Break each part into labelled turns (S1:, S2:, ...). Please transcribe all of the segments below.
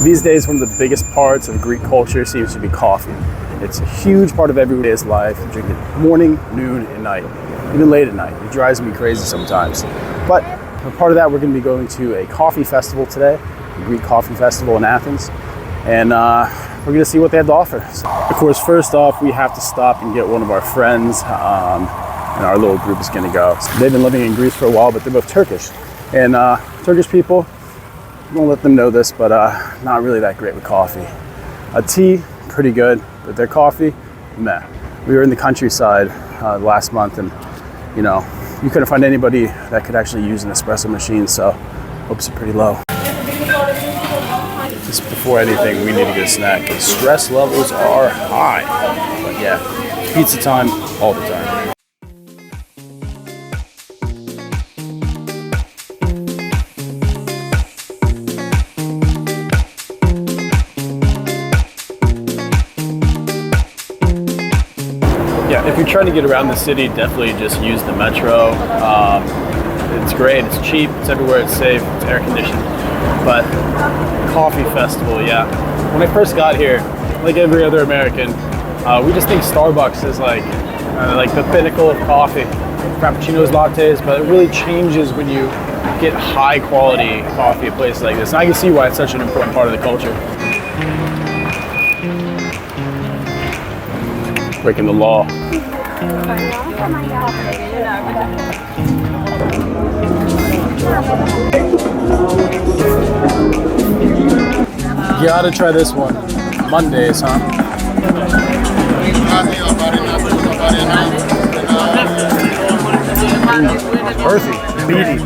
S1: These days, one of the biggest parts of Greek culture seems to be coffee. It's a huge part of everyday's life. You drink it morning, noon, and night, even late at night. It drives me crazy sometimes. But for part of that, we're going to be going to a coffee festival today, the Greek Coffee Festival in Athens, and we're going to see what they have to offer. So, of course, first off, we have to stop and get one of our friends, and our little group is going to go. So they've been living in Greece for a while, but they're both Turkish. And Turkish people, I won't let them know this, but not really that great with coffee. Tea, pretty good, but their coffee, meh. We were in the countryside last month, and you know, you couldn't find anybody that could actually use an espresso machine, so hopes are pretty low. Just before anything, we need to get a snack. Stress levels are high, but yeah, pizza time all the time. Yeah, if you're trying to get around the city, definitely just use the metro. It's great, it's cheap, it's everywhere, it's safe, it's air conditioned. But coffee festival, yeah. When I first got here, like every other American, we just think Starbucks is like the pinnacle of coffee. Frappuccinos, lattes, but it really changes when you get high quality coffee at places like this. And I can see why it's such an important part of the culture. Breaking the law. Gotta try this one. Mondays, huh? Earthy, meaty.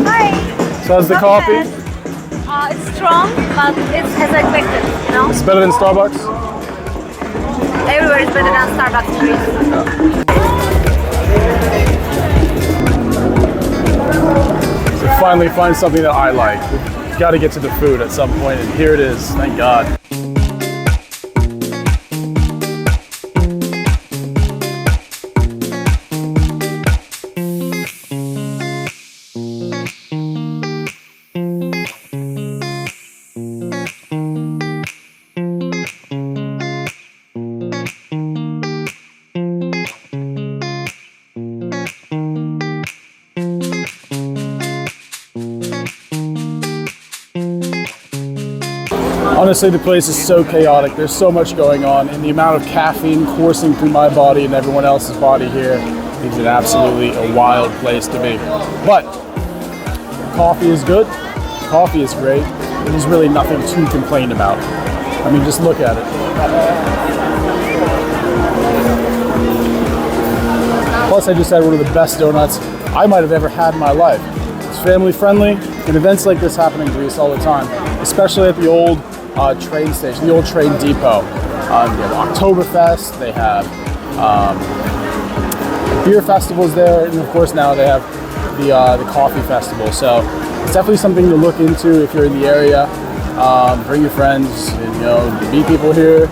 S2: Hi.
S1: So how's the coffee?
S2: It's strong, but it's as expected, you know?
S1: It's better than Starbucks?
S2: Everywhere is better than Starbucks in Greece.
S1: So finally find something that I like. We've got to get to the food at some point, and here it is, thank God. Honestly, the place is so chaotic. There's so much going on, and the amount of caffeine coursing through my body and everyone else's body here is an absolutely a wild place to be. But coffee is good. Coffee is great. There's really nothing to complain about. I mean, just look at it. Plus, I just had one of the best donuts I might have ever had in my life. It's family friendly, and events like this happen in Greece all the time, especially at the old train station, the old train depot. They have Oktoberfest, they have beer festivals there, and of course now they have the coffee festival. So it's definitely something to look into if you're in the area. Bring your friends, and, you know, meet people here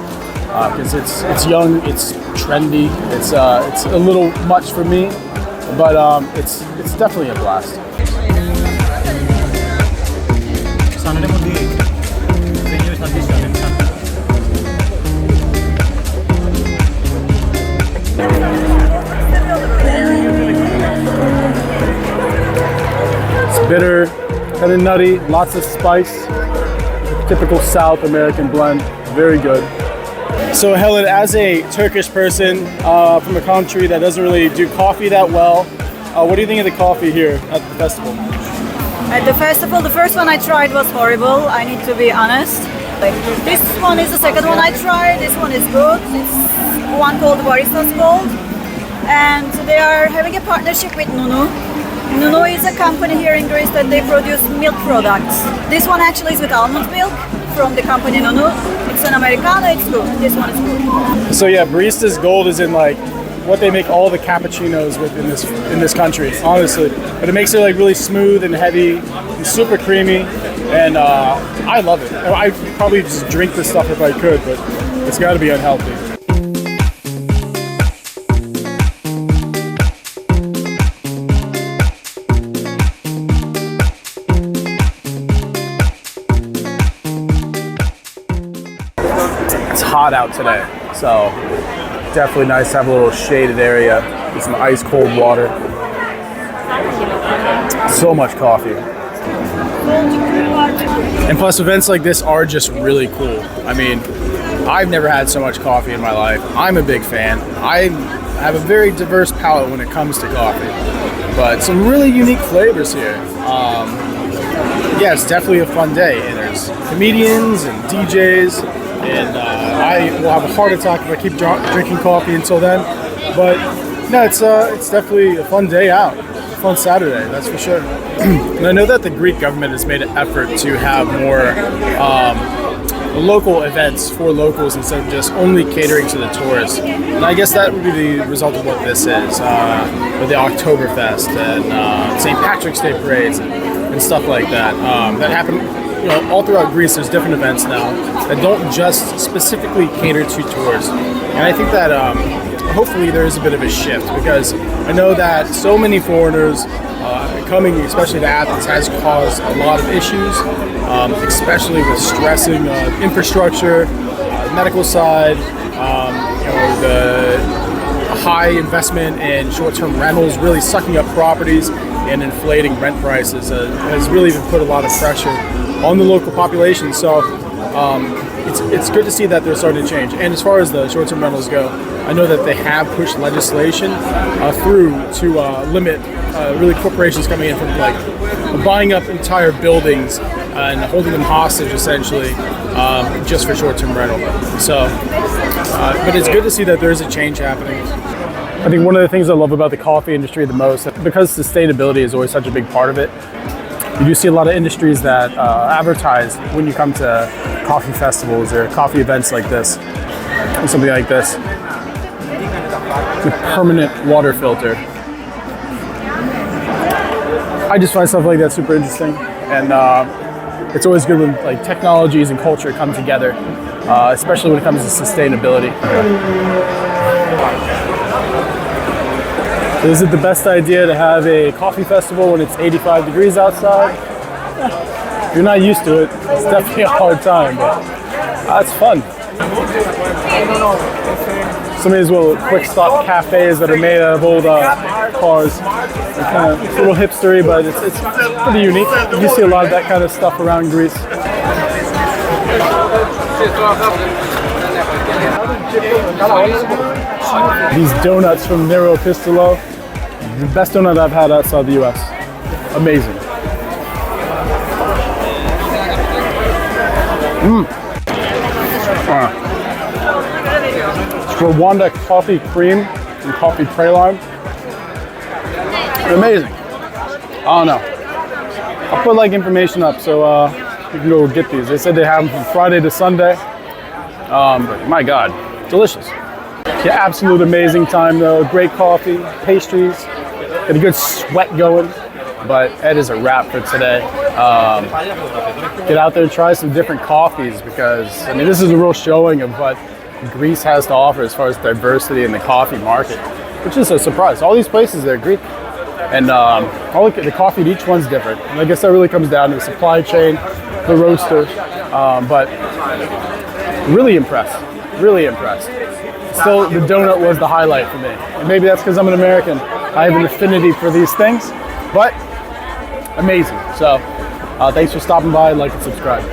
S1: because it's young, it's trendy, it's a little much for me, but it's definitely a blast. It's bitter, kind of nutty, lots of spice. Typical South American blend, very good. So Helen, as a Turkish person from a country that doesn't really do coffee that well, what do you think of the coffee here at the festival?
S2: At the festival, the first one I tried was horrible, I need to be honest. Like, this one is the second one I tried, this one is good. It's one called Barista's Gold. And they are having a partnership with Nunu. Nunu is a company here in Greece that they produce milk products. This one actually is with almond milk from the company Nunu. It's an Americano, it's good. This one is good.
S1: So yeah, Barista's Gold is in like what they make all the cappuccinos with in this country, honestly. But it makes it like really smooth and heavy and super creamy, and I love it. I'd probably just drink this stuff if I could, but it's got to be unhealthy. hot out today. So definitely nice to have a little shaded area with some ice cold water. So much coffee. And plus events like this are just really cool. I mean, I've never had so much coffee in my life. I'm a big fan. I have a very diverse palate when it comes to coffee, but some really unique flavors here. Yeah, it's definitely a fun day, and there's comedians and DJs, and I will have a heart attack if I keep drinking coffee until then. But no, it's definitely a fun day out, a fun Saturday, that's for sure. And I know that the Greek government has made an effort to have more local events for locals instead of just only catering to the tourists. And I guess that would be the result of what this is, with the Oktoberfest and St. Patrick's Day parades and stuff like that. That happen, all throughout Greece. There's different events now that don't just specifically cater to tourists. And I think that hopefully there is a bit of a shift, because I know that so many foreigners coming, especially to Athens, has caused a lot of issues, especially with stressing infrastructure, medical side, the high investment in short-term rentals really sucking up properties and inflating rent prices has really even put a lot of pressure on the local population. So it's good to see that they're starting to change. And as far as the short-term rentals go, I know that they have pushed legislation through to limit really corporations coming in from buying up entire buildings and holding them hostage essentially just for short-term rental. So, but it's good to see that there is a change happening. I think one of the things I love about the coffee industry the most, because sustainability is always such a big part of it, you do see a lot of industries that advertise when you come to coffee festivals or coffee events like this, or something like this, with permanent water filter. I just find stuff like that super interesting, and it's always good when technologies and culture come together, especially when it comes to sustainability. Is it the best idea to have a coffee festival when it's 85 degrees outside? If you're not used to it, it's definitely a hard time, but it's fun. Some of these little quick stop cafes that are made out of old cars. They're kind of a little hipstery, but it's pretty unique. You see a lot of that kind of stuff around Greece. These donuts from Nero Pistolo, the best donut I've had outside the US. Amazing. It's Rwanda coffee cream and coffee praline. Amazing. I don't know. I'll put information up so you can go get these. They said they have them from Friday to Sunday. But my God, delicious. Yeah, absolute amazing time though. Great coffee, pastries, got a good sweat going. But that is a wrap for today. Get out there and try some different coffees, because this is a real showing of what Greece has to offer as far as diversity in the coffee market, which is a surprise. All these places are Greek, and the coffee at each one's different. And I guess that really comes down to the supply chain, the roaster, but really impressed. Really impressed. Still, the donut was the highlight for me. And maybe that's because I'm an American. I have an affinity for these things, but amazing. So thanks for stopping by, like and subscribe.